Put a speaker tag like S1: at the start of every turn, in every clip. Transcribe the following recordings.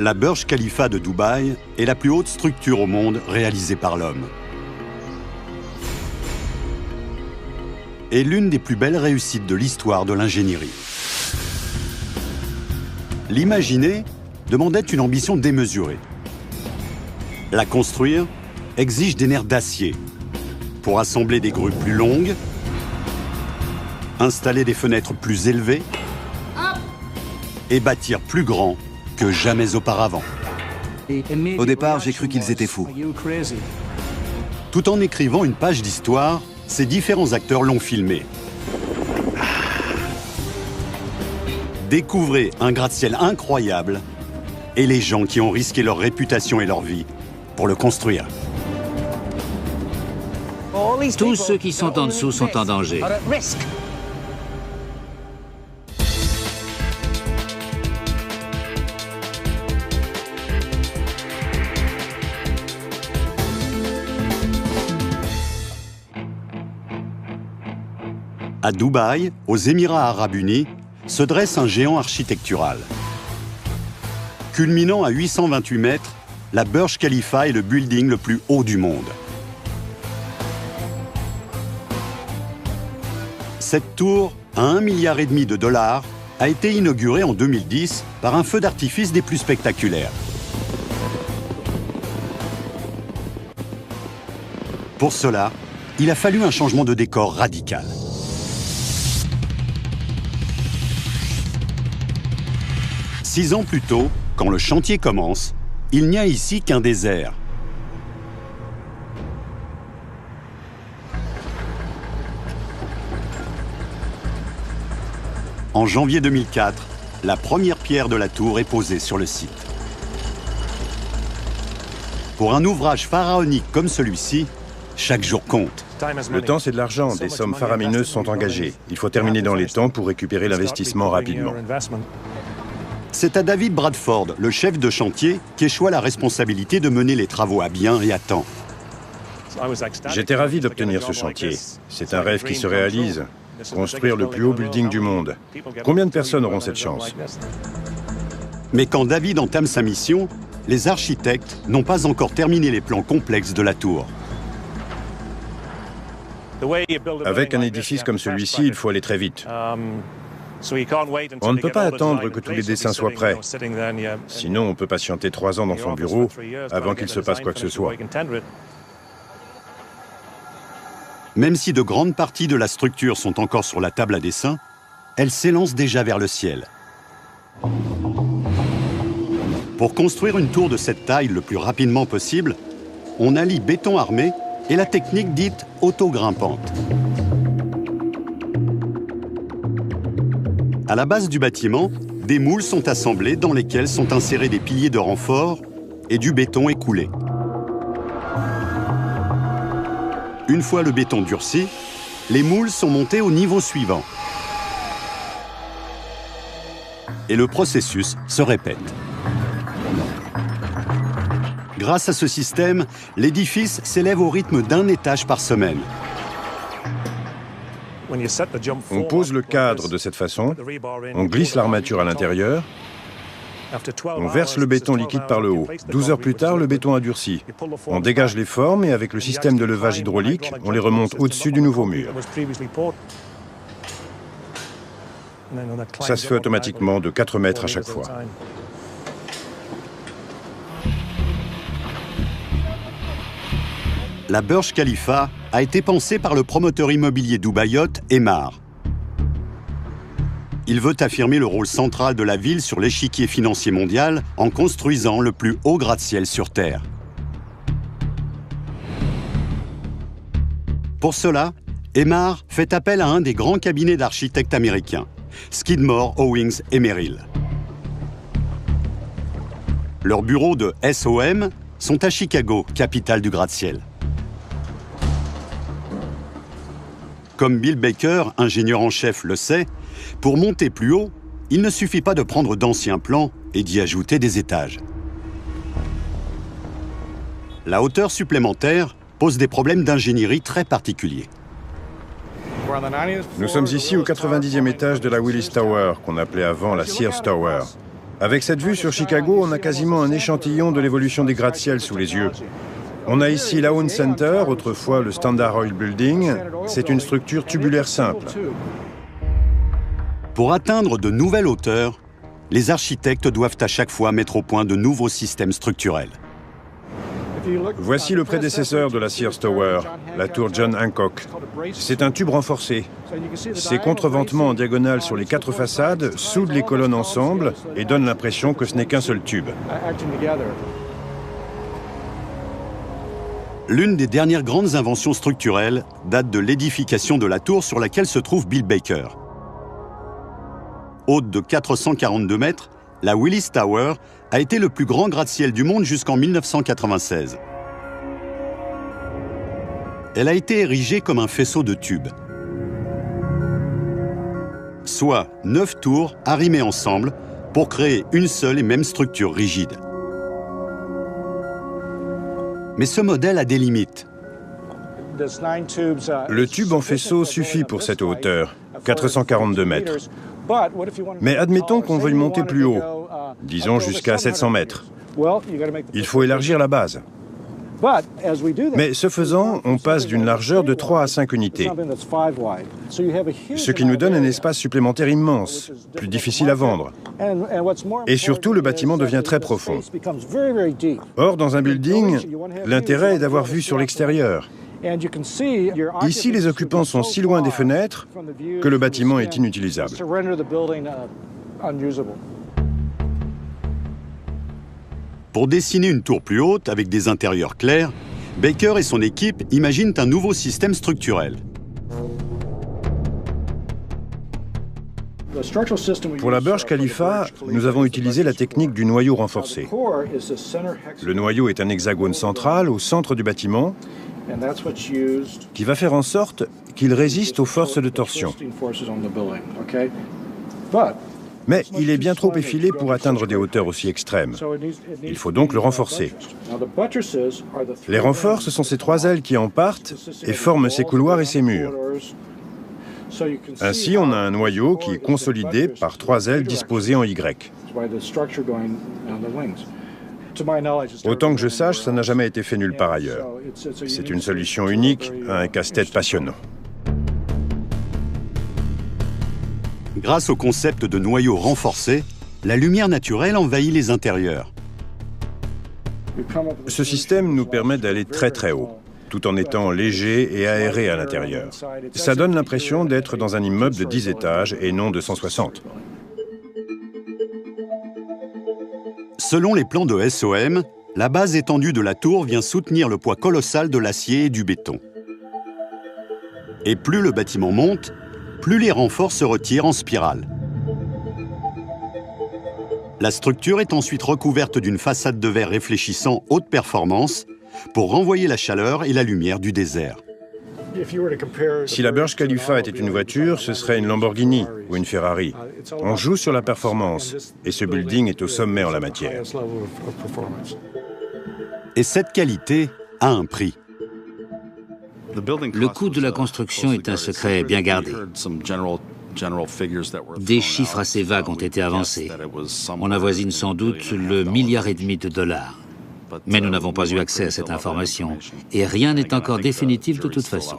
S1: La Burj Khalifa de Dubaï est la plus haute structure au monde réalisée par l'homme. Et l'une des plus belles réussites de l'histoire de l'ingénierie. L'imaginer demandait une ambition démesurée. La construire exige des nerfs d'acier pour assembler des grues plus longues, installer des fenêtres plus élevées et bâtir plus grand que jamais auparavant.
S2: Au départ, j'ai cru qu'ils étaient fous.
S1: Tout en écrivant une page d'histoire, ces différents acteurs l'ont filmé. Découvrez un gratte-ciel incroyable et les gens qui ont risqué leur réputation et leur vie pour le construire.
S3: Tous ceux qui sont en dessous sont en danger.
S1: À Dubaï, aux Émirats arabes unis, se dresse un géant architectural. Culminant à 828 mètres, la Burj Khalifa est le building le plus haut du monde. Cette tour, à 1,5 milliard de dollars, a été inaugurée en 2010 par un feu d'artifice des plus spectaculaires. Pour cela, il a fallu un changement de décor radical. Six ans plus tôt, quand le chantier commence, il n'y a ici qu'un désert. En janvier 2004, la première pierre de la tour est posée sur le site. Pour un ouvrage pharaonique comme celui-ci, chaque jour compte.
S4: Le temps, c'est de l'argent. Des sommes faramineuses sont engagées. Il faut terminer dans les temps pour récupérer l'investissement rapidement.
S1: C'est à David Bradford, le chef de chantier, qu'échoit la responsabilité de mener les travaux à bien et à temps.
S4: J'étais ravi d'obtenir ce chantier. C'est un rêve qui se réalise. Construire le plus haut building du monde. Combien de personnes auront cette chance?
S1: Mais quand David entame sa mission, les architectes n'ont pas encore terminé les plans complexes de la tour.
S4: Avec un édifice comme celui-ci, il faut aller très vite. On ne peut pas attendre que tous les dessins soient prêts. Sinon, on peut patienter 3 ans dans son bureau avant qu'il se passe quoi que ce soit.
S1: Même si de grandes parties de la structure sont encore sur la table à dessin, elle s'élance déjà vers le ciel. Pour construire une tour de cette taille le plus rapidement possible, on allie béton armé et la technique dite auto-grimpante. À la base du bâtiment, des moules sont assemblés dans lesquels sont insérés des piliers de renfort et du béton est coulé. Une fois le béton durci, les moules sont montés au niveau suivant. Et le processus se répète. Grâce à ce système, l'édifice s'élève au rythme d'un étage par semaine.
S4: On pose le cadre de cette façon, on glisse l'armature à l'intérieur, on verse le béton liquide par le haut. 12 heures plus tard, le béton a durci. On dégage les formes et avec le système de levage hydraulique, on les remonte au-dessus du nouveau mur. Ça se fait automatiquement de 4 mètres à chaque fois.
S1: La Burj Khalifa a été pensée par le promoteur immobilier dubaïote Emaar. Il veut affirmer le rôle central de la ville sur l'échiquier financier mondial en construisant le plus haut gratte-ciel sur Terre. Pour cela, Emaar fait appel à un des grands cabinets d'architectes américains, Skidmore, Owings et Merrill. Leurs bureaux de SOM sont à Chicago, capitale du gratte-ciel. Comme Bill Baker, ingénieur en chef, le sait, pour monter plus haut, il ne suffit pas de prendre d'anciens plans et d'y ajouter des étages. La hauteur supplémentaire pose des problèmes d'ingénierie très particuliers.
S4: Nous sommes ici au 90e étage de la Willis Tower, qu'on appelait avant la Sears Tower. Avec cette vue sur Chicago, on a quasiment un échantillon de l'évolution des gratte-ciel sous les yeux. On a ici l'Aoun Center, autrefois le Standard Oil Building. C'est une structure tubulaire simple.
S1: Pour atteindre de nouvelles hauteurs, les architectes doivent à chaque fois mettre au point de nouveaux systèmes structurels.
S4: Voici le prédécesseur de la Sears Tower, la tour John Hancock. C'est un tube renforcé. Ces contreventements en diagonale sur les 4 façades soudent les colonnes ensemble et donnent l'impression que ce n'est qu'un seul tube.
S1: L'une des dernières grandes inventions structurelles date de l'édification de la tour sur laquelle se trouve Bill Baker. Haute de 442 mètres, la Willis Tower a été le plus grand gratte-ciel du monde jusqu'en 1996. Elle a été érigée comme un faisceau de tubes, soit 9 tours arrimées ensemble pour créer une seule et même structure rigide. Mais ce modèle a des limites.
S4: Le tube en faisceau suffit pour cette hauteur, 442 mètres. Mais admettons qu'on veuille monter plus haut, disons jusqu'à 700 mètres. Il faut élargir la base. Mais ce faisant, on passe d'une largeur de 3 à 5 unités, ce qui nous donne un espace supplémentaire immense, plus difficile à vendre. Et surtout, le bâtiment devient très profond. Or, dans un building, l'intérêt est d'avoir vue sur l'extérieur. Ici, les occupants sont si loin des fenêtres que le bâtiment est inutilisable.
S1: Pour dessiner une tour plus haute avec des intérieurs clairs, Baker et son équipe imaginent un nouveau système structurel.
S4: Pour la Burj Khalifa, nous avons utilisé la technique du noyau renforcé. Le noyau est un hexagone central au centre du bâtiment qui va faire en sorte qu'il résiste aux forces de torsion. Mais il est bien trop effilé pour atteindre des hauteurs aussi extrêmes. Il faut donc le renforcer. Les renforts, ce sont ces 3 ailes qui en partent et forment ces couloirs et ces murs. Ainsi, on a un noyau qui est consolidé par 3 ailes disposées en Y. Autant que je sache, ça n'a jamais été fait nulle part ailleurs. C'est une solution unique à un casse-tête passionnant.
S1: Grâce au concept de noyau renforcé, la lumière naturelle envahit les intérieurs.
S4: Ce système nous permet d'aller très très haut, tout en étant léger et aéré à l'intérieur. Ça donne l'impression d'être dans un immeuble de 10 étages et non de 160.
S1: Selon les plans de SOM, la base étendue de la tour vient soutenir le poids colossal de l'acier et du béton. Et plus le bâtiment monte, plus les renforts se retirent en spirale. La structure est ensuite recouverte d'une façade de verre réfléchissant haute performance pour renvoyer la chaleur et la lumière du désert.
S4: Si la Burj Khalifa était une voiture, ce serait une Lamborghini ou une Ferrari. On joue sur la performance et ce building est au sommet en la matière.
S1: Et cette qualité a un prix.
S3: Le coût de la construction est un secret bien gardé. Des chiffres assez vagues ont été avancés. On avoisine sans doute le $1,5 milliard de dollars. Mais nous n'avons pas eu accès à cette information. Et rien n'est encore définitif de toute façon.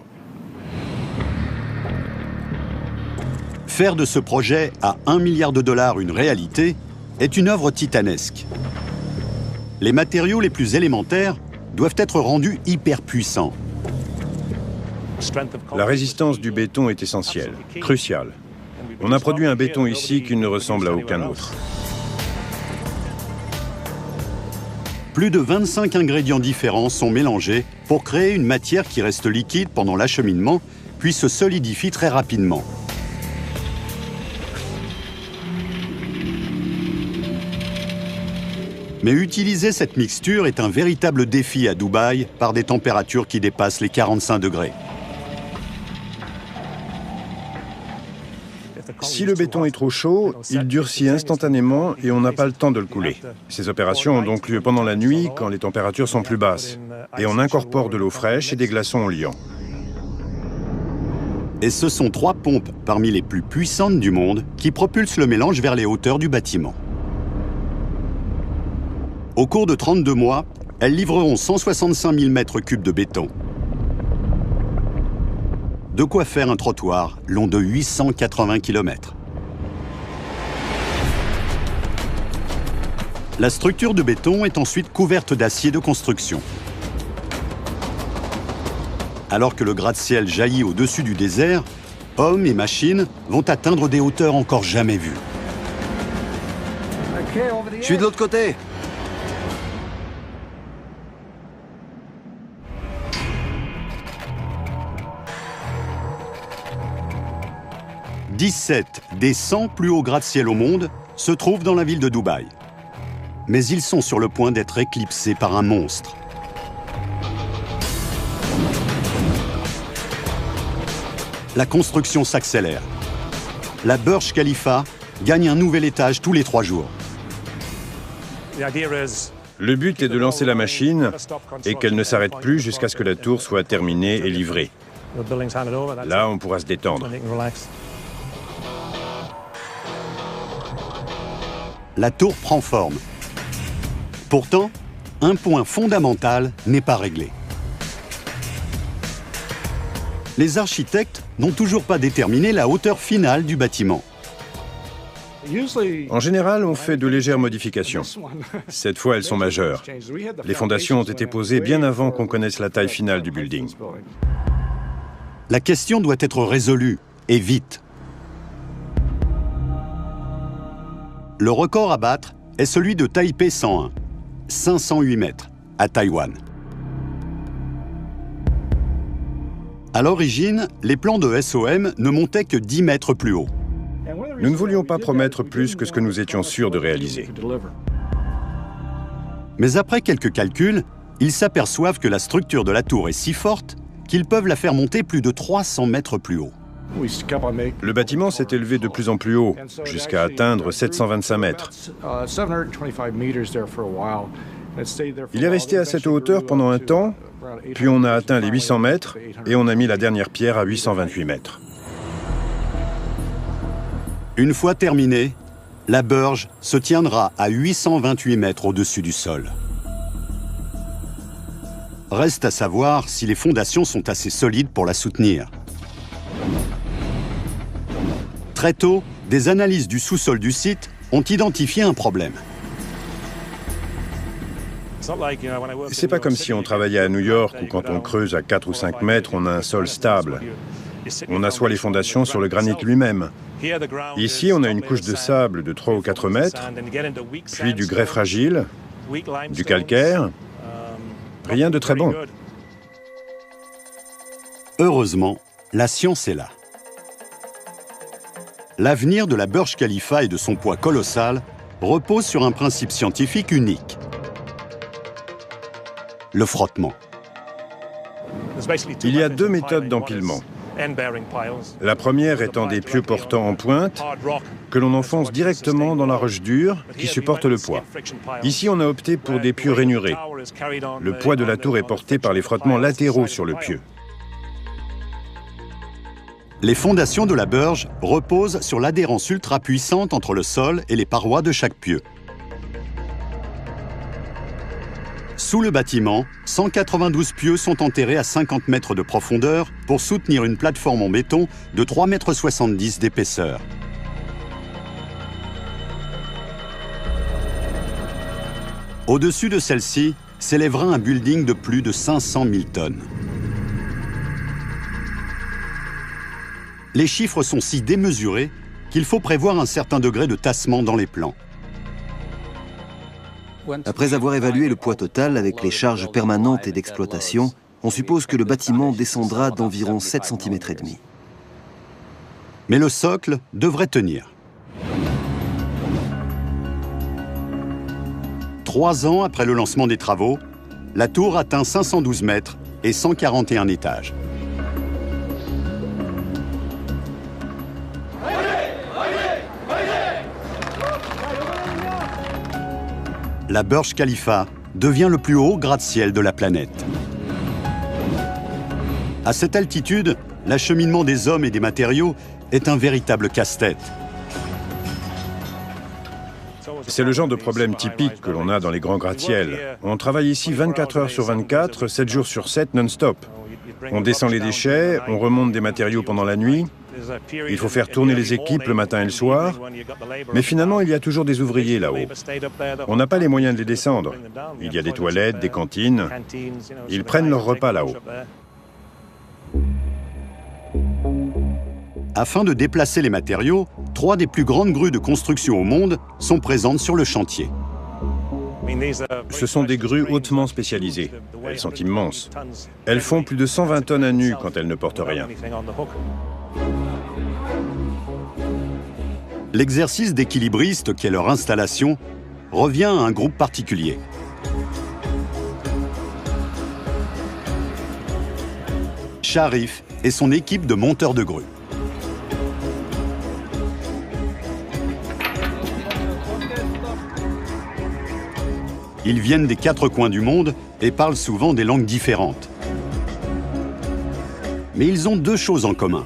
S1: Faire de ce projet à $1 milliard une réalité est une œuvre titanesque. Les matériaux les plus élémentaires doivent être rendus hyper puissants.
S4: La résistance du béton est essentielle, cruciale. On a produit un béton ici qui ne ressemble à aucun autre.
S1: Plus de 25 ingrédients différents sont mélangés pour créer une matière qui reste liquide pendant l'acheminement, puis se solidifie très rapidement. Mais utiliser cette mixture est un véritable défi à Dubaï par des températures qui dépassent les 45 degrés.
S4: Si le béton est trop chaud, il durcit instantanément et on n'a pas le temps de le couler. Ces opérations ont donc lieu pendant la nuit, quand les températures sont plus basses. Et on incorpore de l'eau fraîche et des glaçons au liant.
S1: Et ce sont 3 pompes parmi les plus puissantes du monde qui propulsent le mélange vers les hauteurs du bâtiment. Au cours de 32 mois, elles livreront 165 000 mètres cubes de béton. De quoi faire un trottoir long de 880 km. La structure de béton est ensuite couverte d'acier de construction. Alors que le gratte-ciel jaillit au-dessus du désert, hommes et machines vont atteindre des hauteurs encore jamais vues.
S2: Je suis de l'autre côté. «
S1: 17 des 100 plus hauts gratte-ciel au monde se trouvent dans la ville de Dubaï. Mais ils sont sur le point d'être éclipsés par un monstre. La construction s'accélère. La Burj Khalifa gagne un nouvel étage tous les 3 jours.
S4: Le but est de lancer la machine et qu'elle ne s'arrête plus jusqu'à ce que la tour soit terminée et livrée. Là, on pourra se détendre.
S1: La tour prend forme. Pourtant, un point fondamental n'est pas réglé. Les architectes n'ont toujours pas déterminé la hauteur finale du bâtiment.
S4: En général, on fait de légères modifications. Cette fois, elles sont majeures. Les fondations ont été posées bien avant qu'on connaisse la taille finale du building.
S1: La question doit être résolue, et vite. Le record à battre est celui de Taipei 101, 508 mètres, à Taïwan. À l'origine, les plans de SOM ne montaient que 10 mètres plus haut.
S4: Nous ne voulions pas promettre plus que ce que nous étions sûrs de réaliser.
S1: Mais après quelques calculs, ils s'aperçoivent que la structure de la tour est si forte qu'ils peuvent la faire monter plus de 300 mètres plus haut.
S4: Le bâtiment s'est élevé de plus en plus haut, jusqu'à atteindre 725 mètres. Il est resté à cette hauteur pendant un temps, puis on a atteint les 800 mètres et on a mis la dernière pierre à 828 mètres.
S1: Une fois terminée, la Burj se tiendra à 828 mètres au-dessus du sol. Reste à savoir si les fondations sont assez solides pour la soutenir. Très tôt, des analyses du sous-sol du site ont identifié un problème.
S4: C'est pas comme si on travaillait à New York où quand on creuse à 4 ou 5 mètres, on a un sol stable. On assoit les fondations sur le granit lui-même. Ici, on a une couche de sable de 3 ou 4 mètres, puis du grès fragile, du calcaire. Rien de très bon.
S1: Heureusement, la science est là. L'avenir de la Burj Khalifa et de son poids colossal repose sur un principe scientifique unique. Le frottement.
S4: Il y a 2 méthodes d'empilement. La première étant des pieux portants en pointe que l'on enfonce directement dans la roche dure qui supporte le poids. Ici, on a opté pour des pieux rainurés. Le poids de la tour est porté par les frottements latéraux sur le pieu.
S1: Les fondations de la Burj reposent sur l'adhérence ultra puissante entre le sol et les parois de chaque pieu. Sous le bâtiment, 192 pieux sont enterrés à 50 mètres de profondeur pour soutenir une plateforme en béton de 3,70 m d'épaisseur. Au-dessus de celle-ci s'élèvera un building de plus de 500 000 tonnes. Les chiffres sont si démesurés qu'il faut prévoir un certain degré de tassement dans les plans.
S2: Après avoir évalué le poids total avec les charges permanentes et d'exploitation, on suppose que le bâtiment descendra d'environ 7,5 cm.
S1: Mais le socle devrait tenir. 3 ans après le lancement des travaux, la tour atteint 512 mètres et 141 étages. La Burj Khalifa devient le plus haut gratte-ciel de la planète. À cette altitude, l'acheminement des hommes et des matériaux est un véritable casse-tête.
S4: C'est le genre de problème typique que l'on a dans les grands gratte-ciels. On travaille ici 24 heures sur 24, 7 jours sur 7, non-stop. On descend les déchets, on remonte des matériaux pendant la nuit. Il faut faire tourner les équipes le matin et le soir. Mais finalement, il y a toujours des ouvriers là-haut. On n'a pas les moyens de les descendre. Il y a des toilettes, des cantines. Ils prennent leur repas là-haut.
S1: Afin de déplacer les matériaux, 3 des plus grandes grues de construction au monde sont présentes sur le chantier.
S4: Ce sont des grues hautement spécialisées. Elles sont immenses. Elles font plus de 120 tonnes à nu quand elles ne portent rien.
S1: L'exercice d'équilibriste qu'est leur installation revient à un groupe particulier. Sharif et son équipe de monteurs de grues. Ils viennent des 4 coins du monde et parlent souvent des langues différentes. Mais ils ont 2 choses en commun: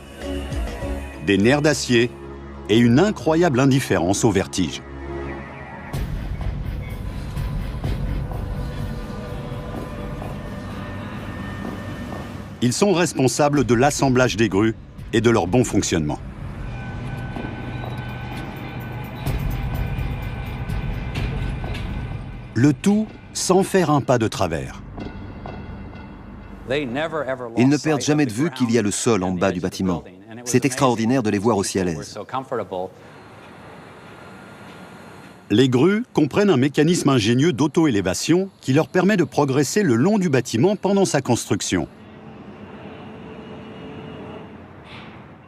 S1: des nerfs d'acier et une incroyable indifférence au vertige. Ils sont responsables de l'assemblage des grues et de leur bon fonctionnement. Le tout sans faire un pas de travers.
S2: Ils ne perdent jamais de vue qu'il y a le sol en bas du bâtiment. C'est extraordinaire de les voir aussi à l'aise.
S1: Les grues comprennent un mécanisme ingénieux d'auto-élévation qui leur permet de progresser le long du bâtiment pendant sa construction.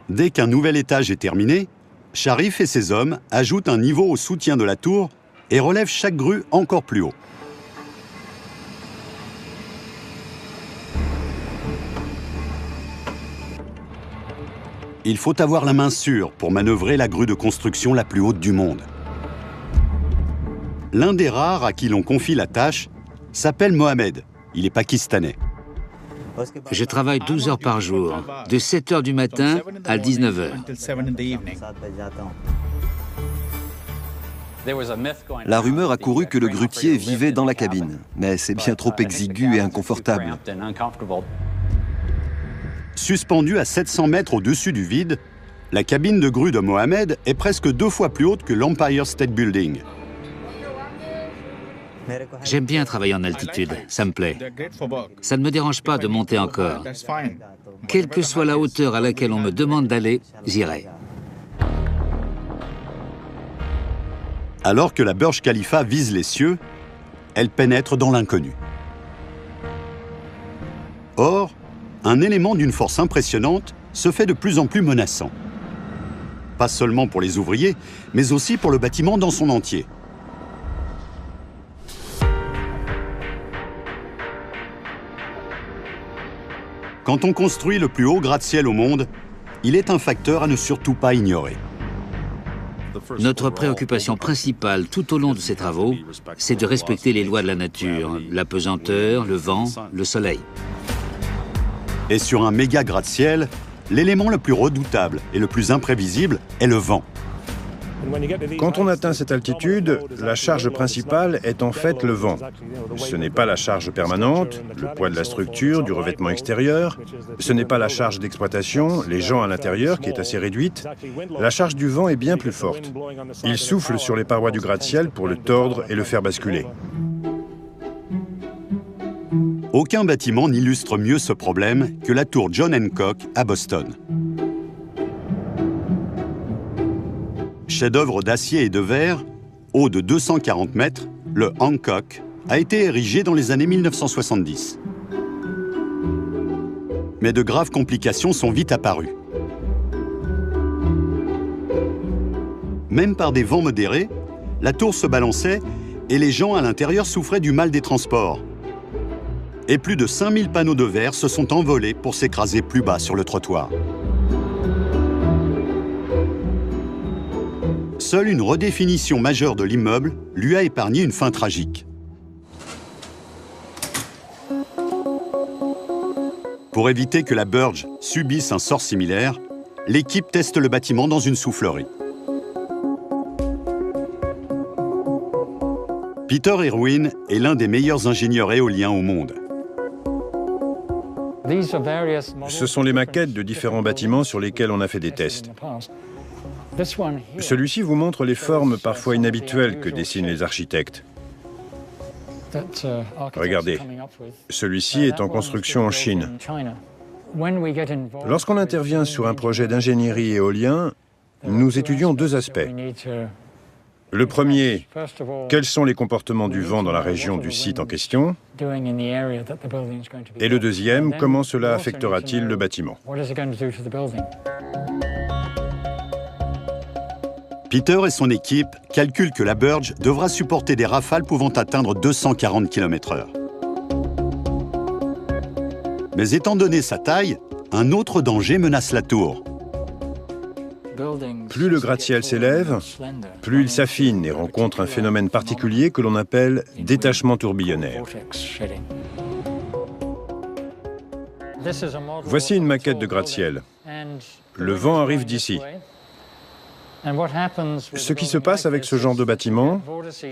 S1: Dès qu'un nouvel étage est terminé, Sharif et ses hommes ajoutent un niveau au soutien de la tour et relèvent chaque grue encore plus haut. Il faut avoir la main sûre pour manœuvrer la grue de construction la plus haute du monde. L'un des rares à qui l'on confie la tâche s'appelle Mohamed. Il est pakistanais.
S3: Je travaille 12 heures par jour, de 7 heures du matin à 19 heures.
S2: La rumeur a couru que le grutier vivait dans la cabine, mais c'est bien trop exigu et inconfortable.
S1: Suspendue à 700 mètres au-dessus du vide, la cabine de grue de Mohamed est presque 2 fois plus haute que l'Empire State Building.
S3: J'aime bien travailler en altitude, ça me plaît. Ça ne me dérange pas de monter encore. Quelle que soit la hauteur à laquelle on me demande d'aller, j'irai.
S1: Alors que la Burj Khalifa vise les cieux, elle pénètre dans l'inconnu. Or, un élément d'une force impressionnante se fait de plus en plus menaçant. Pas seulement pour les ouvriers, mais aussi pour le bâtiment dans son entier. Quand on construit le plus haut gratte-ciel au monde, il est un facteur à ne surtout pas ignorer.
S3: Notre préoccupation principale tout au long de ces travaux, c'est de respecter les lois de la nature, la pesanteur, le vent, le soleil.
S1: Et sur un méga gratte-ciel, l'élément le plus redoutable et le plus imprévisible est le vent.
S4: Quand on atteint cette altitude, la charge principale est en fait le vent. Ce n'est pas la charge permanente, le poids de la structure, du revêtement extérieur. Ce n'est pas la charge d'exploitation, les gens à l'intérieur, qui est assez réduite. La charge du vent est bien plus forte. Il souffle sur les parois du gratte-ciel pour le tordre et le faire basculer.
S1: Aucun bâtiment n'illustre mieux ce problème que la tour John Hancock à Boston. Chef-d'œuvre d'acier et de verre, haut de 240 mètres, le Hancock a été érigé dans les années 1970. Mais de graves complications sont vite apparues. Même par des vents modérés, la tour se balançait et les gens à l'intérieur souffraient du mal des transports. Et plus de 5000 panneaux de verre se sont envolés pour s'écraser plus bas sur le trottoir. Seule une redéfinition majeure de l'immeuble lui a épargné une fin tragique. Pour éviter que la Burj subisse un sort similaire, l'équipe teste le bâtiment dans une soufflerie. Peter Irwin est l'un des meilleurs ingénieurs éoliens au monde.
S4: Ce sont les maquettes de différents bâtiments sur lesquels on a fait des tests. Celui-ci vous montre les formes parfois inhabituelles que dessinent les architectes. Regardez, celui-ci est en construction en Chine. Lorsqu'on intervient sur un projet d'ingénierie éolien, nous étudions deux aspects. Le premier, quels sont les comportements du vent dans la région du site en question? Et le deuxième, comment cela affectera-t-il le bâtiment?
S1: Peter et son équipe calculent que la Burj devra supporter des rafales pouvant atteindre 240 km/h. Mais étant donné sa taille, un autre danger menace la tour.
S4: Plus le gratte-ciel s'élève, plus il s'affine et rencontre un phénomène particulier que l'on appelle détachement tourbillonnaire. Voici une maquette de gratte-ciel. Le vent arrive d'ici. Ce qui se passe avec ce genre de bâtiment,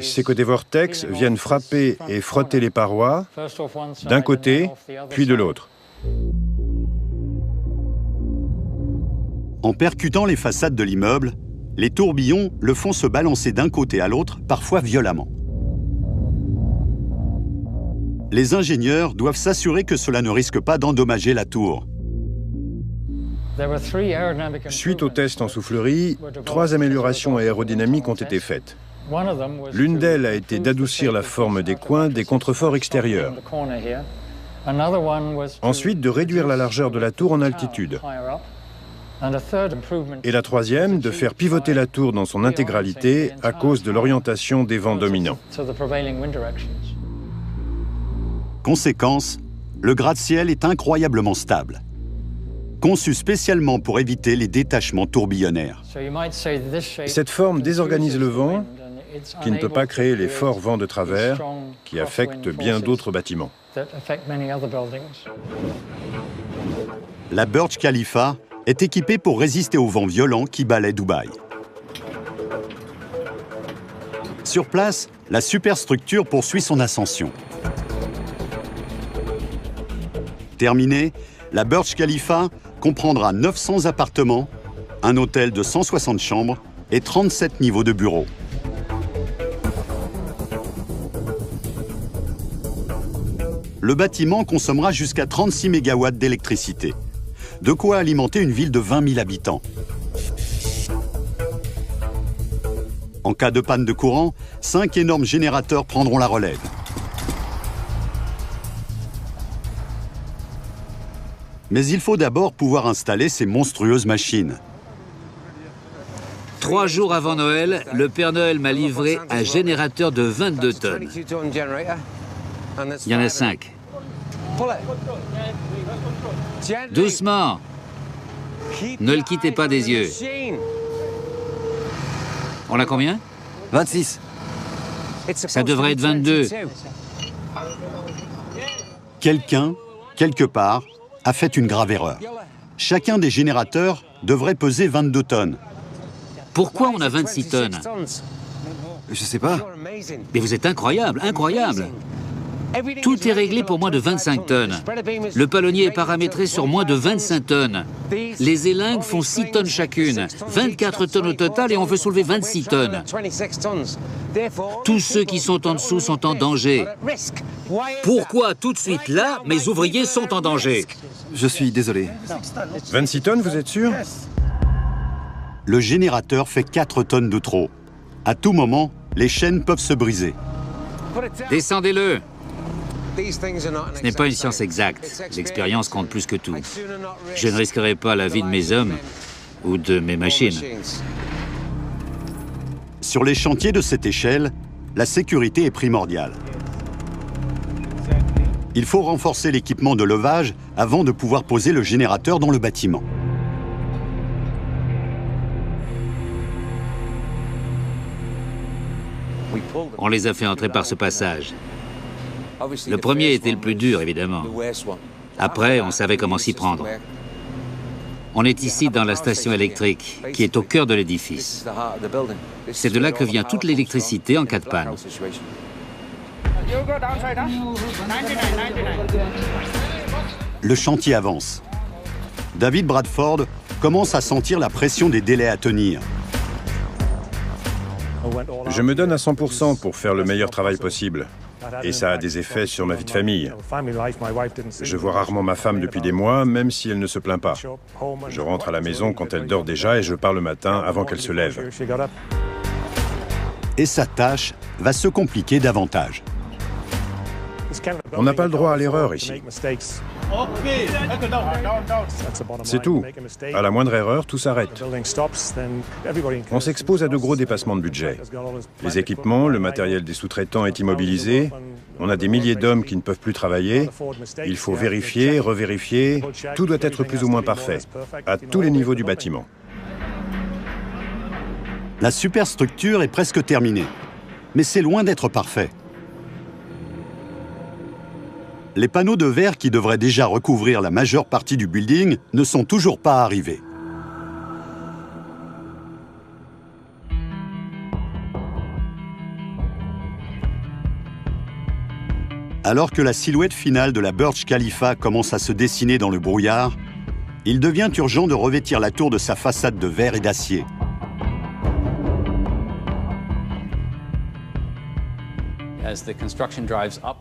S4: c'est que des vortex viennent frapper et frotter les parois d'un côté, puis de l'autre.
S1: En percutant les façades de l'immeuble, les tourbillons le font se balancer d'un côté à l'autre, parfois violemment. Les ingénieurs doivent s'assurer que cela ne risque pas d'endommager la tour.
S4: Suite aux tests en soufflerie, 3 améliorations aérodynamiques ont été faites. L'une d'elles a été d'adoucir la forme des coins des contreforts extérieurs. Ensuite, de réduire la largeur de la tour en altitude. Et la troisième, de faire pivoter la tour dans son intégralité à cause de l'orientation des vents dominants.
S1: Conséquence, le gratte-ciel est incroyablement stable. Conçu spécialement pour éviter les détachements tourbillonnaires.
S4: Cette forme désorganise le vent, qui ne peut pas créer les forts vents de travers qui affectent bien d'autres bâtiments.
S1: La Burj Khalifa est équipée pour résister aux vents violents qui balaient Dubaï. Sur place, la superstructure poursuit son ascension. Terminée, la Burj Khalifa comprendra 900 appartements, un hôtel de 160 chambres et 37 niveaux de bureaux. Le bâtiment consommera jusqu'à 36 MW d'électricité. De quoi alimenter une ville de 20 000 habitants. En cas de panne de courant, 5 énormes générateurs prendront la relève. Mais il faut d'abord pouvoir installer ces monstrueuses machines.
S3: 3 jours avant Noël, le Père Noël m'a livré un générateur de 22 tonnes. Il y en a 5. Doucement. Ne le quittez pas des yeux. On a combien?
S2: 26.
S3: Ça devrait être 22.
S1: Quelqu'un, quelque part, a fait une grave erreur. Chacun des générateurs devrait peser 22 tonnes.
S3: Pourquoi on a 26 tonnes?
S2: Je sais pas.
S3: Mais vous êtes incroyable, incroyable. Tout est réglé pour moins de 25 tonnes. Le palonnier est paramétré sur moins de 25 tonnes. Les élingues font 6 tonnes chacune. 24 tonnes au total et on veut soulever 26 tonnes. Tous ceux qui sont en dessous sont en danger. Pourquoi tout de suite là, mes ouvriers sont en danger?
S2: Je suis désolé.
S4: 26 tonnes, vous êtes sûr?
S1: Le générateur fait 4 tonnes de trop. À tout moment, les chaînes peuvent se briser.
S3: Descendez-le. Ce n'est pas une science exacte. L'expérience compte plus que tout. Je ne risquerai pas la vie de mes hommes ou de mes machines.
S1: Sur les chantiers de cette échelle, la sécurité est primordiale. Il faut renforcer l'équipement de levage avant de pouvoir poser le générateur dans le bâtiment.
S3: On les a fait entrer par ce passage. Le premier était le plus dur, évidemment. Après, on savait comment s'y prendre. On est ici dans la station électrique, qui est au cœur de l'édifice. C'est de là que vient toute l'électricité en cas de panne.
S1: Le chantier avance. David Bradford commence à sentir la pression des délais à tenir.
S4: Je me donne à 100% pour faire le meilleur travail possible. Et ça a des effets sur ma vie de famille. Je vois rarement ma femme depuis des mois, même si elle ne se plaint pas. Je rentre à la maison quand elle dort déjà et je pars le matin avant qu'elle se lève.
S1: Et sa tâche va se compliquer davantage.
S4: On n'a pas le droit à l'erreur ici. C'est tout. À la moindre erreur, tout s'arrête. On s'expose à de gros dépassements de budget. Les équipements, le matériel des sous-traitants est immobilisé. On a des milliers d'hommes qui ne peuvent plus travailler. Il faut vérifier, revérifier. Tout doit être plus ou moins parfait, à tous les niveaux du bâtiment.
S1: La superstructure est presque terminée, mais c'est loin d'être parfait. Les panneaux de verre qui devraient déjà recouvrir la majeure partie du building ne sont toujours pas arrivés. Alors que la silhouette finale de la Burj Khalifa commence à se dessiner dans le brouillard, il devient urgent de revêtir la tour de sa façade de verre et d'acier.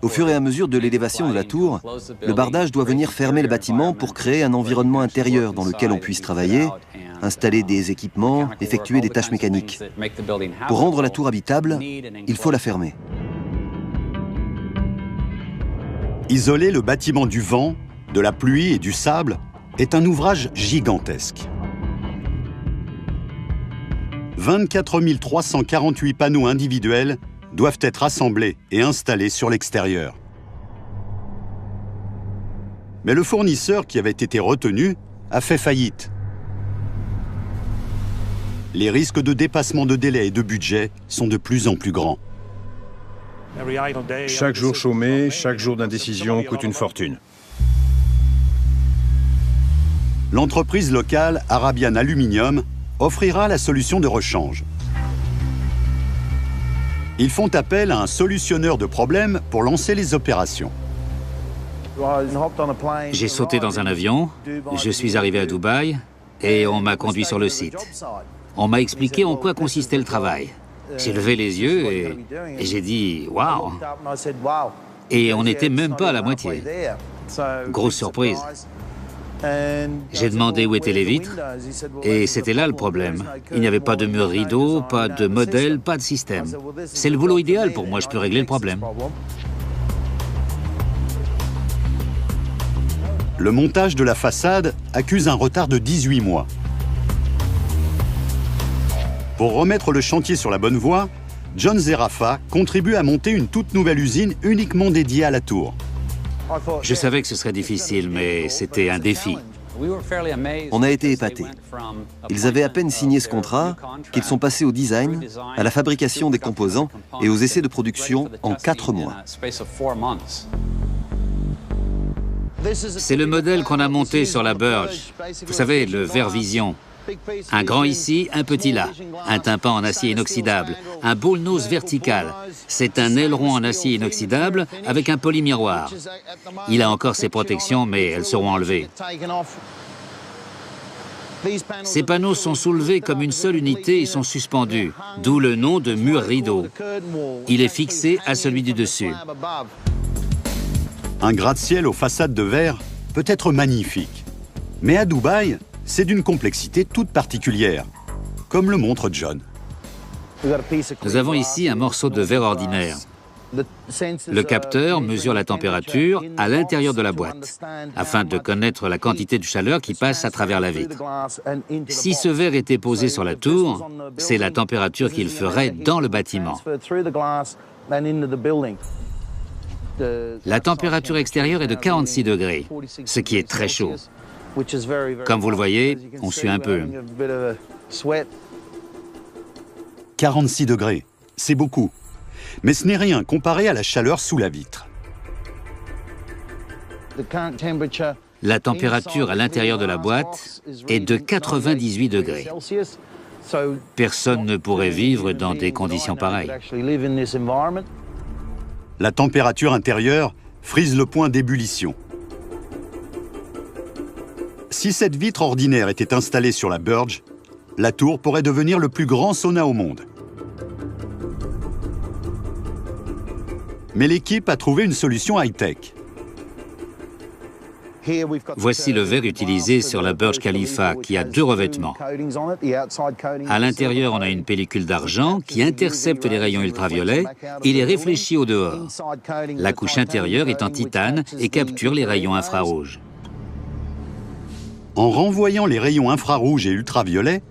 S2: Au fur et à mesure de l'élévation de la tour, le bardage doit venir fermer le bâtiment pour créer un environnement intérieur dans lequel on puisse travailler, installer des équipements, effectuer des tâches mécaniques. Pour rendre la tour habitable, il faut la fermer.
S1: Isoler le bâtiment du vent, de la pluie et du sable est un ouvrage gigantesque. 24 348 panneaux individuels doivent être assemblés et installés sur l'extérieur. Mais le fournisseur qui avait été retenu a fait faillite. Les risques de dépassement de délai et de budget sont de plus en plus grands.
S4: Chaque jour chômé, chaque jour d'indécision coûte une fortune.
S1: L'entreprise locale Arabian Aluminium offrira la solution de rechange. Ils font appel à un solutionneur de problèmes pour lancer les opérations.
S3: J'ai sauté dans un avion, je suis arrivé à Dubaï et on m'a conduit sur le site. On m'a expliqué en quoi consistait le travail. J'ai levé les yeux et j'ai dit « Waouh !» Et on n'était même pas à la moitié. Grosse surprise. J'ai demandé où étaient les vitres et c'était là le problème. Il n'y avait pas de mur rideau, pas de modèle, pas de système. C'est le boulot idéal pour moi, je peux régler le problème.
S1: Le montage de la façade accuse un retard de 18 mois. Pour remettre le chantier sur la bonne voie, John Zerafa contribue à monter une toute nouvelle usine uniquement dédiée à la tour.
S3: Je savais que ce serait difficile, mais c'était un défi.
S2: On a été épatés. Ils avaient à peine signé ce contrat qu'ils sont passés au design, à la fabrication des composants et aux essais de production en 4 mois.
S3: C'est le modèle qu'on a monté sur la Burj. Vous savez, le verre vision. Un grand ici, un petit là. Un tympan en acier inoxydable. Un bullnose vertical. C'est un aileron en acier inoxydable avec un polymiroir. Il a encore ses protections, mais elles seront enlevées. Ces panneaux sont soulevés comme une seule unité et sont suspendus, d'où le nom de mur rideau. Il est fixé à celui du dessus.
S1: Un gratte-ciel aux façades de verre peut être magnifique. Mais à Dubaï, c'est d'une complexité toute particulière, comme le montre John.
S3: Nous avons ici un morceau de verre ordinaire. Le capteur mesure la température à l'intérieur de la boîte, afin de connaître la quantité de chaleur qui passe à travers la vitre. Si ce verre était posé sur la tour, c'est la température qu'il ferait dans le bâtiment. La température extérieure est de 46 degrés, ce qui est très chaud. Comme vous le voyez, on sue un peu.
S1: 46 degrés, c'est beaucoup. Mais ce n'est rien comparé à la chaleur sous la vitre.
S3: La température à l'intérieur de la boîte est de 98 degrés. « Personne ne pourrait vivre dans des conditions pareilles. »
S1: La température intérieure frise le point d'ébullition. Si cette vitre ordinaire était installée sur la Burj, la tour pourrait devenir le plus grand sauna au monde. Mais l'équipe a trouvé une solution high-tech.
S3: Voici le verre utilisé sur la Burj Khalifa qui a 2 revêtements. À l'intérieur, on a une pellicule d'argent qui intercepte les rayons ultraviolets et les réfléchit au dehors. La couche intérieure est en titane et capture les rayons infrarouges.
S1: En renvoyant les rayons infrarouges et ultraviolets,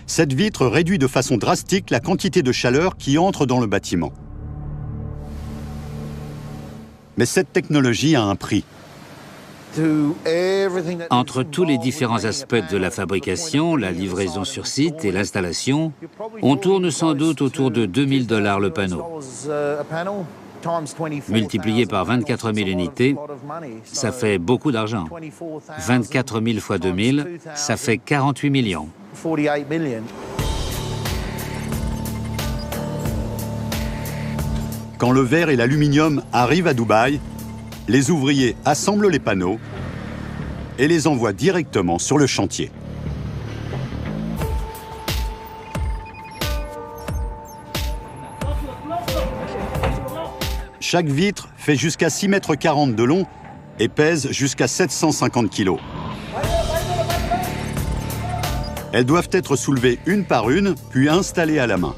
S1: cette vitre réduit de façon drastique la quantité de chaleur qui entre dans le bâtiment. Mais cette technologie a un prix.
S3: Entre tous les différents aspects de la fabrication, la livraison sur site et l'installation, on tourne sans doute autour de $2000 le panneau. Multiplié par 24 000 unités, ça fait beaucoup d'argent. 24 000 fois 2000, ça fait 48 millions.
S1: Quand le verre et l'aluminium arrivent à Dubaï, les ouvriers assemblent les panneaux et les envoient directement sur le chantier. Chaque vitre fait jusqu'à 6,40 m de long et pèse jusqu'à 750 kg. Elles doivent être soulevées une par une, puis installées à la main.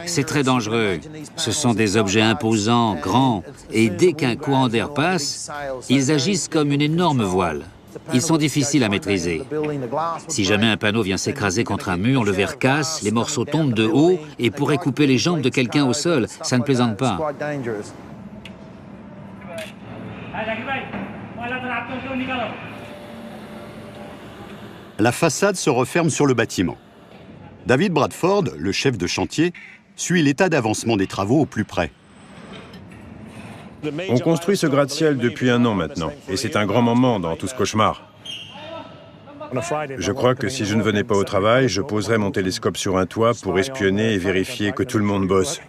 S3: C'est très dangereux. Ce sont des objets imposants, grands, et dès qu'un courant d'air passe, ils agissent comme une énorme voile. Ils sont difficiles à maîtriser. Si jamais un panneau vient s'écraser contre un mur, le verre casse, les morceaux tombent de haut et pourraient couper les jambes de quelqu'un au sol. Ça ne plaisante pas.
S1: La façade se referme sur le bâtiment. David Bradford, le chef de chantier, suit l'état d'avancement des travaux au plus près.
S4: On construit ce gratte-ciel depuis 1 an maintenant, et c'est un grand moment dans tout ce cauchemar. Je crois que si je ne venais pas au travail, je poserais mon télescope sur un toit pour espionner et vérifier que tout le monde bosse.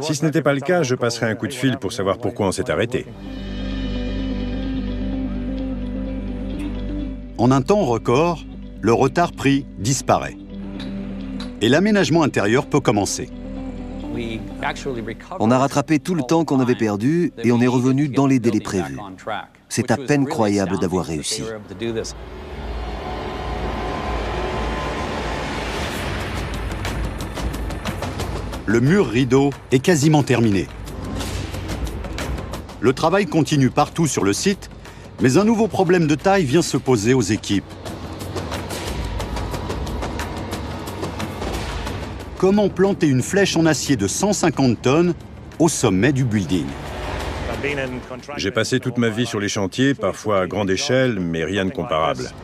S4: Si ce n'était pas le cas, je passerais un coup de fil pour savoir pourquoi on s'est arrêté.
S1: En un temps record, le retard pris disparaît. Et l'aménagement intérieur peut commencer.
S2: On a rattrapé tout le temps qu'on avait perdu et on est revenu dans les délais prévus. C'est à peine croyable d'avoir réussi.
S1: Le mur rideau est quasiment terminé. Le travail continue partout sur le site, mais un nouveau problème de taille vient se poser aux équipes. Comment planter une flèche en acier de 150 tonnes au sommet du building?
S4: J'ai passé toute ma vie sur les chantiers, parfois à grande échelle, mais rien de comparable. «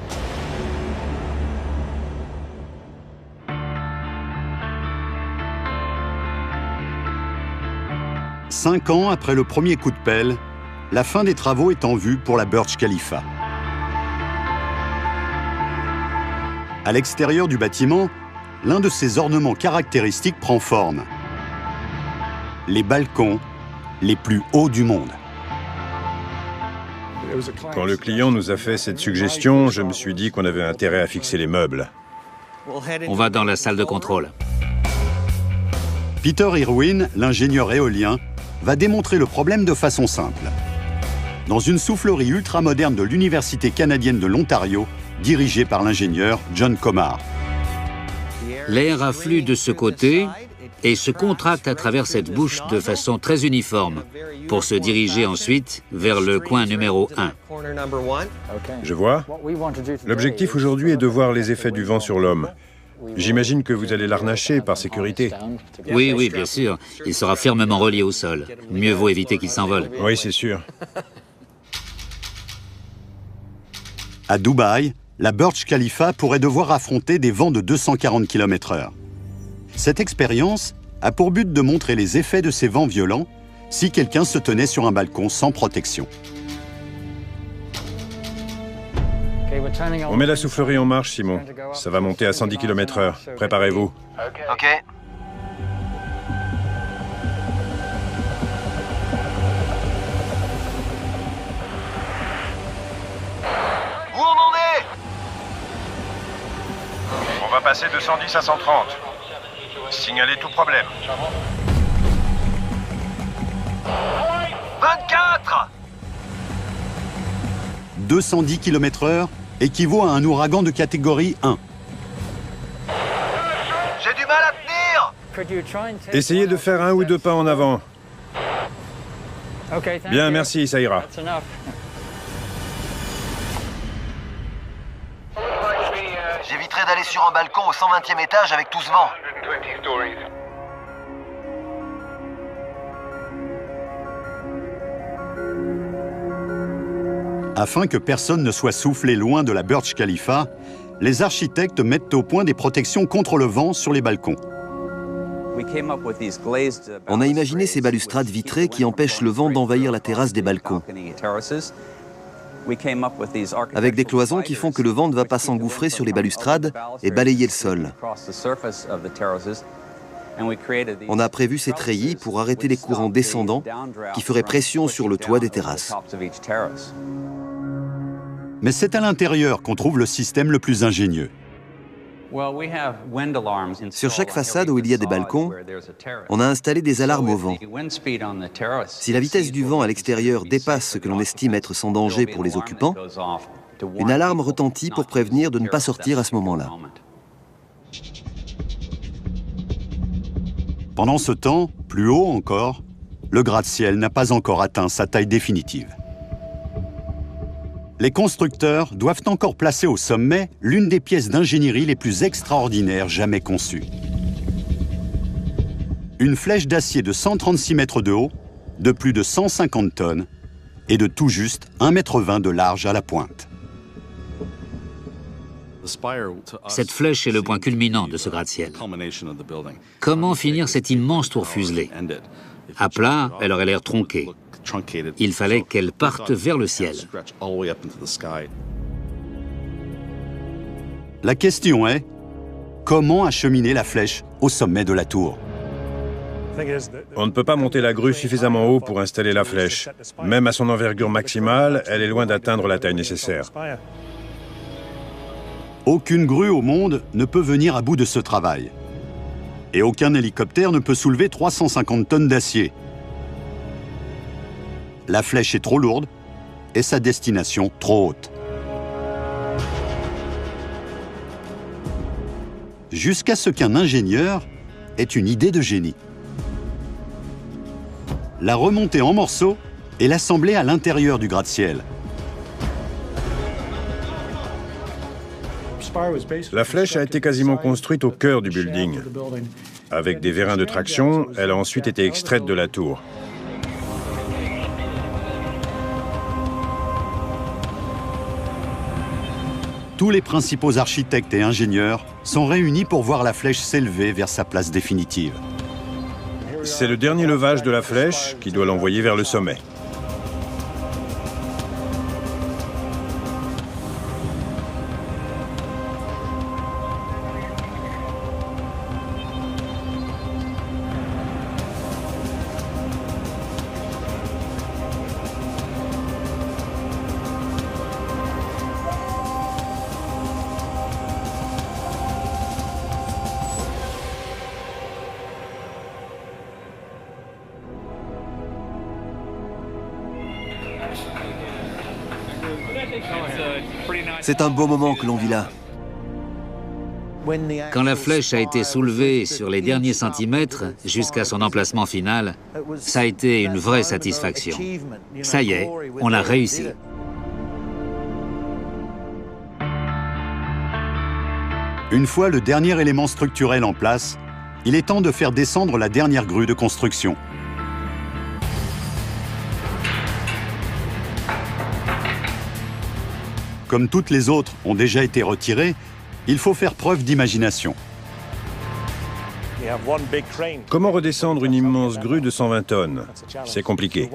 S1: 5 ans après le premier coup de pelle, la fin des travaux est en vue pour la Burj Khalifa. À l'extérieur du bâtiment, l'un de ses ornements caractéristiques prend forme. Les balcons les plus hauts du monde.
S4: Quand le client nous a fait cette suggestion, je me suis dit qu'on avait intérêt à fixer les meubles.
S3: On va dans la salle de contrôle.
S1: Peter Irwin, l'ingénieur éolien, va démontrer le problème de façon simple. Dans une soufflerie ultramoderne de l'Université canadienne de l'Ontario, dirigée par l'ingénieur John Comar.
S3: L'air afflue de ce côté et se contracte à travers cette bouche de façon très uniforme pour se diriger ensuite vers le coin numéro 1.
S4: Je vois. L'objectif aujourd'hui est de voir les effets du vent sur l'homme. J'imagine que vous allez l'arnacher par sécurité.
S3: Oui, bien sûr. Il sera fermement relié au sol. Mieux vaut éviter qu'il s'envole.
S4: Oui, c'est sûr.
S1: À Dubaï, la Burj Khalifa pourrait devoir affronter des vents de 240 km/h. Cette expérience a pour but de montrer les effets de ces vents violents si quelqu'un se tenait sur un balcon sans protection.
S4: On met la soufflerie en marche, Simon. Ça va monter à 110 km/h. Préparez-vous.
S2: Ok. Où on en est?
S4: On va passer de 110 à 130. Signalez tout problème.
S2: 24!
S1: 210 km/h équivaut à un ouragan de catégorie 1.
S2: J'ai du mal à tenir!
S4: Essayez de faire un ou deux pas en avant. Bien, merci, ça ira.
S2: J'éviterai d'aller sur un balcon au 120e étage avec tout ce vent.
S1: Afin que personne ne soit soufflé loin de la Burj Khalifa, les architectes mettent au point des protections contre le vent sur les balcons.
S2: On a imaginé ces balustrades vitrées qui empêchent le vent d'envahir la terrasse des balcons, avec des cloisons qui font que le vent ne va pas s'engouffrer sur les balustrades et balayer le sol. On a prévu ces treillis pour arrêter les courants descendants qui feraient pression sur le toit des terrasses.
S1: Mais c'est à l'intérieur qu'on trouve le système le plus ingénieux.
S2: Sur chaque façade où il y a des balcons, on a installé des alarmes au vent. Si la vitesse du vent à l'extérieur dépasse ce que l'on estime être sans danger pour les occupants, une alarme retentit pour prévenir de ne pas sortir à ce moment-là.
S1: Pendant ce temps, plus haut encore, le gratte-ciel n'a pas encore atteint sa taille définitive. Les constructeurs doivent encore placer au sommet l'une des pièces d'ingénierie les plus extraordinaires jamais conçues. Une flèche d'acier de 136 mètres de haut, de plus de 150 tonnes et de tout juste 1,20 m de large à la pointe.
S3: Cette flèche est le point culminant de ce gratte-ciel. Comment finir cette immense tour fuselée? À plat, elle aurait l'air tronquée. Il fallait qu'elle parte vers le ciel.
S1: La question est, comment acheminer la flèche au sommet de la tour?
S4: On ne peut pas monter la grue suffisamment haut pour installer la flèche. Même à son envergure maximale, elle est loin d'atteindre la taille nécessaire.
S1: Aucune grue au monde ne peut venir à bout de ce travail. Et aucun hélicoptère ne peut soulever 350 tonnes d'acier. La flèche est trop lourde et sa destination trop haute. Jusqu'à ce qu'un ingénieur ait une idée de génie. La remonter en morceaux et l'assembler à l'intérieur du gratte-ciel.
S4: La flèche a été quasiment construite au cœur du building. Avec des vérins de traction, elle a ensuite été extraite de la tour.
S1: Tous les principaux architectes et ingénieurs sont réunis pour voir la flèche s'élever vers sa place définitive.
S4: C'est le dernier levage de la flèche qui doit l'envoyer vers le sommet.
S2: C'est un beau moment que l'on vit là.
S3: Quand la flèche a été soulevée sur les derniers centimètres jusqu'à son emplacement final, ça a été une vraie satisfaction. Ça y est, on a réussi.
S1: Une fois le dernier élément structurel en place, il est temps de faire descendre la dernière grue de construction. Comme toutes les autres ont déjà été retirées, il faut faire preuve d'imagination.
S4: Comment redescendre une immense grue de 120 tonnes? C'est compliqué.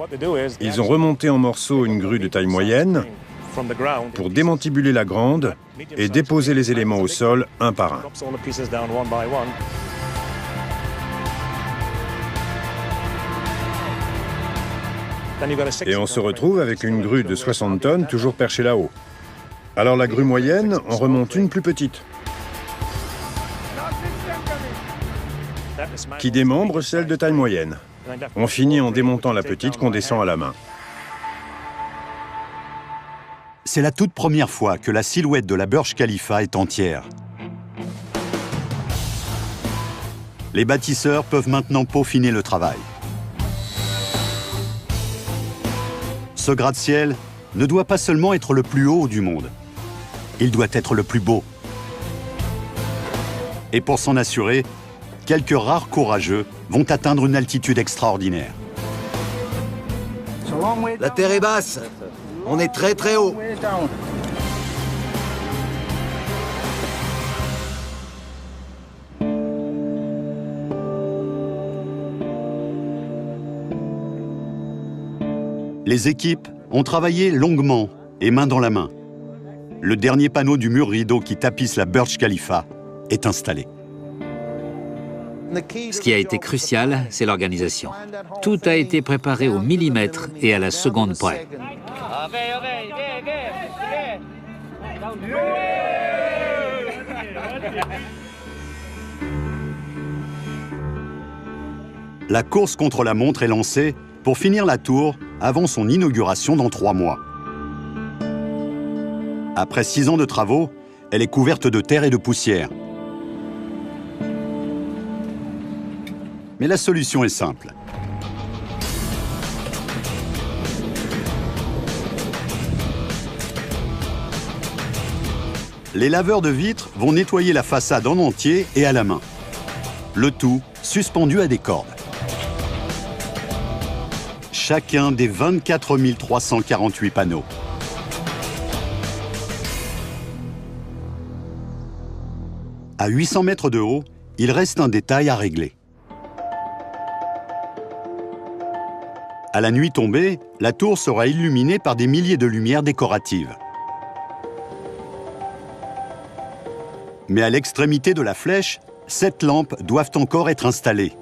S4: Ils ont remonté en morceaux une grue de taille moyenne pour démantibuler la grande et déposer les éléments au sol un par un. Et on se retrouve avec une grue de 60 tonnes toujours perchée là-haut. Alors la grue moyenne, on remonte une plus petite, qui démembre celle de taille moyenne. On finit en démontant la petite qu'on descend à la main.
S1: C'est la toute première fois que la silhouette de la Burj Khalifa est entière. Les bâtisseurs peuvent maintenant peaufiner le travail. Ce gratte-ciel ne doit pas seulement être le plus haut du monde, il doit être le plus beau. Et pour s'en assurer, quelques rares courageux vont atteindre une altitude extraordinaire.
S2: La terre est basse. On est très très haut.
S1: Les équipes ont travaillé longuement et main dans la main. Le dernier panneau du mur rideau qui tapisse la Burj Khalifa est installé.
S3: Ce qui a été crucial, c'est l'organisation. Tout a été préparé au millimètre et à la seconde près.
S1: La course contre la montre est lancée pour finir la tour avant son inauguration dans 3 mois. Après 6 ans de travaux, elle est couverte de terre et de poussière. Mais la solution est simple. Les laveurs de vitres vont nettoyer la façade en entier et à la main. Le tout suspendu à des cordes. Chacun des 24 348 panneaux. À 800 mètres de haut, il reste un détail à régler. À la nuit tombée, la tour sera illuminée par des milliers de lumières décoratives. Mais à l'extrémité de la flèche, 7 lampes doivent encore être installées.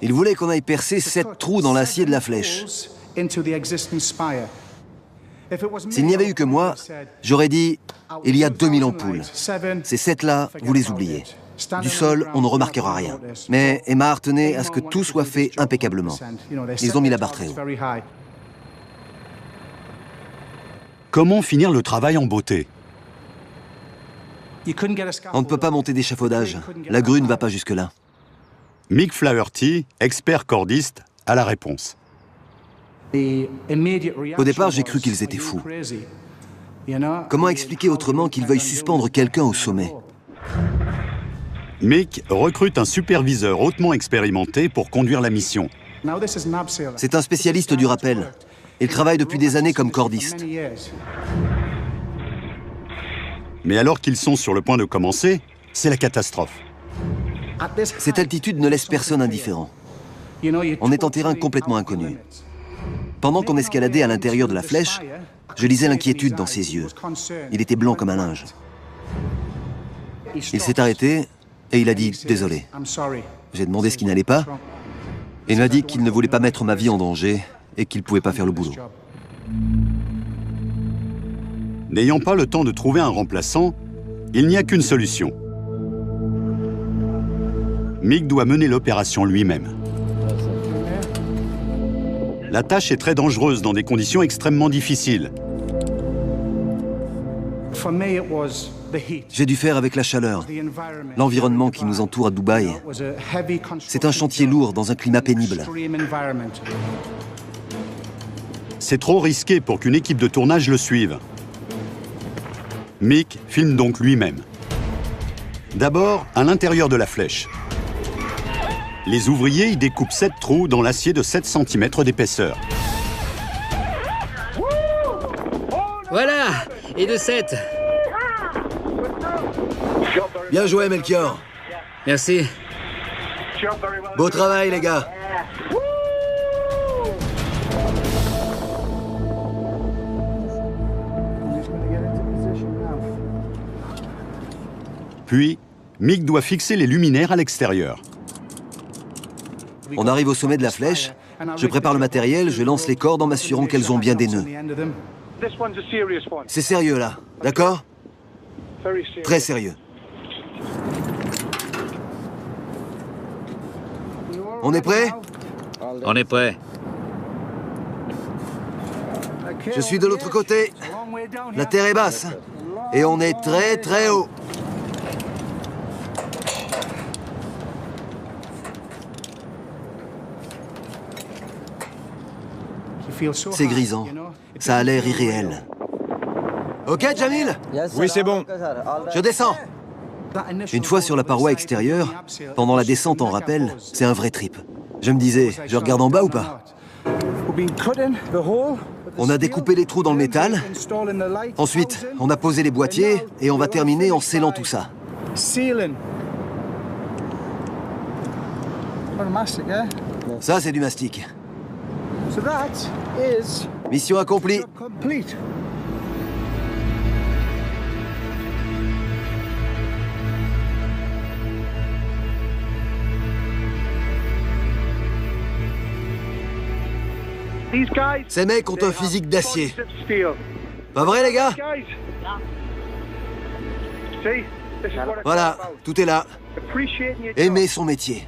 S2: Il voulait qu'on aille percer 7 trous dans l'acier de la flèche. S'il n'y avait eu que moi, j'aurais dit « Il y a 2000 ampoules. Ces 7-là, vous les oubliez. Du sol, on ne remarquera rien. » Mais Emma tenait à ce que tout soit fait impeccablement. Ils ont mis la barre très haut.
S1: Comment finir le travail en beauté?
S2: On ne peut pas monter d'échafaudage. La grue ne va pas jusque-là.
S1: Mick Flaherty, expert cordiste, a la réponse.
S2: Au départ, j'ai cru qu'ils étaient fous. Comment expliquer autrement qu'ils veuillent suspendre quelqu'un au sommet?
S1: Mick recrute un superviseur hautement expérimenté pour conduire la mission.
S2: C'est un spécialiste du rappel. Il travaille depuis des années comme cordiste.
S1: Mais alors qu'ils sont sur le point de commencer, c'est la catastrophe.
S2: Cette altitude ne laisse personne indifférent. On est en terrain complètement inconnu. Pendant qu'on escaladait à l'intérieur de la flèche, je lisais l'inquiétude dans ses yeux. Il était blanc comme un linge. Il s'est arrêté et il a dit « Désolé ». J'ai demandé ce qui n'allait pas. Et il m'a dit qu'il ne voulait pas mettre ma vie en danger et qu'il ne pouvait pas faire le boulot.
S1: N'ayant pas le temps de trouver un remplaçant, il n'y a qu'une solution. Mick doit mener l'opération lui-même. La tâche est très dangereuse dans des conditions extrêmement difficiles.
S2: J'ai dû faire avec la chaleur, l'environnement qui nous entoure à Dubaï. C'est un chantier lourd dans un climat pénible.
S1: C'est trop risqué pour qu'une équipe de tournage le suive. Mick filme donc lui-même. D'abord, à l'intérieur de la flèche. Les ouvriers y découpent 7 trous dans l'acier de 7 cm d'épaisseur.
S3: Voilà, et de 7.
S2: Bien joué, Melchior.
S3: Merci.
S2: Beau travail, les gars.
S1: Puis, Mick doit fixer les luminaires à l'extérieur.
S2: On arrive au sommet de la flèche, je prépare le matériel, je lance les cordes en m'assurant qu'elles ont bien des nœuds. C'est sérieux là, d'accord? Très sérieux. On est prêt?
S3: On est prêt.
S2: Je suis de l'autre côté. La terre est basse. Et on est très très haut. C'est grisant. Ça a l'air irréel. Ok, Jamil?
S4: Oui, c'est bon.
S2: Je descends. Une fois sur la paroi extérieure, pendant la descente en rappel, c'est un vrai trip. Je me disais, je regarde en bas ou pas? On a découpé les trous dans le métal. Ensuite, on a posé les boîtiers et on va terminer en scellant tout ça. Ça, c'est du mastic. Mission accomplie. Ces mecs ont un physique d'acier. Pas vrai, les gars? Voilà, tout est là. Aimer son métier.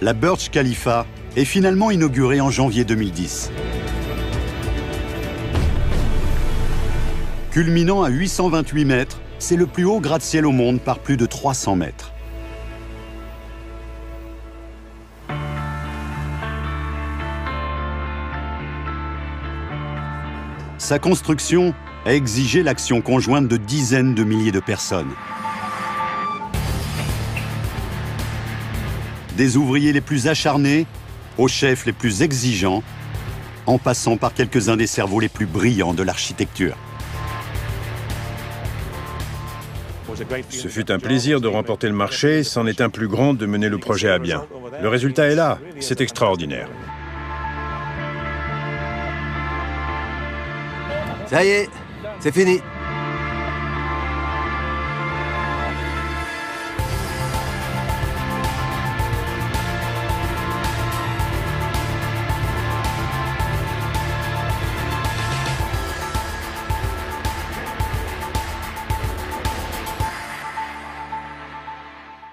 S1: La Burj Khalifa est finalement inaugurée en janvier 2010. Culminant à 828 mètres, c'est le plus haut gratte-ciel au monde par plus de 300 mètres. Sa construction a exigé l'action conjointe de dizaines de milliers de personnes. Des ouvriers les plus acharnés aux chefs les plus exigeants, en passant par quelques-uns des cerveaux les plus brillants de l'architecture.
S4: Ce fut un plaisir de remporter le marché, c'en est un plus grand de mener le projet à bien. Le résultat est là, c'est extraordinaire.
S2: Ça y est, c'est fini.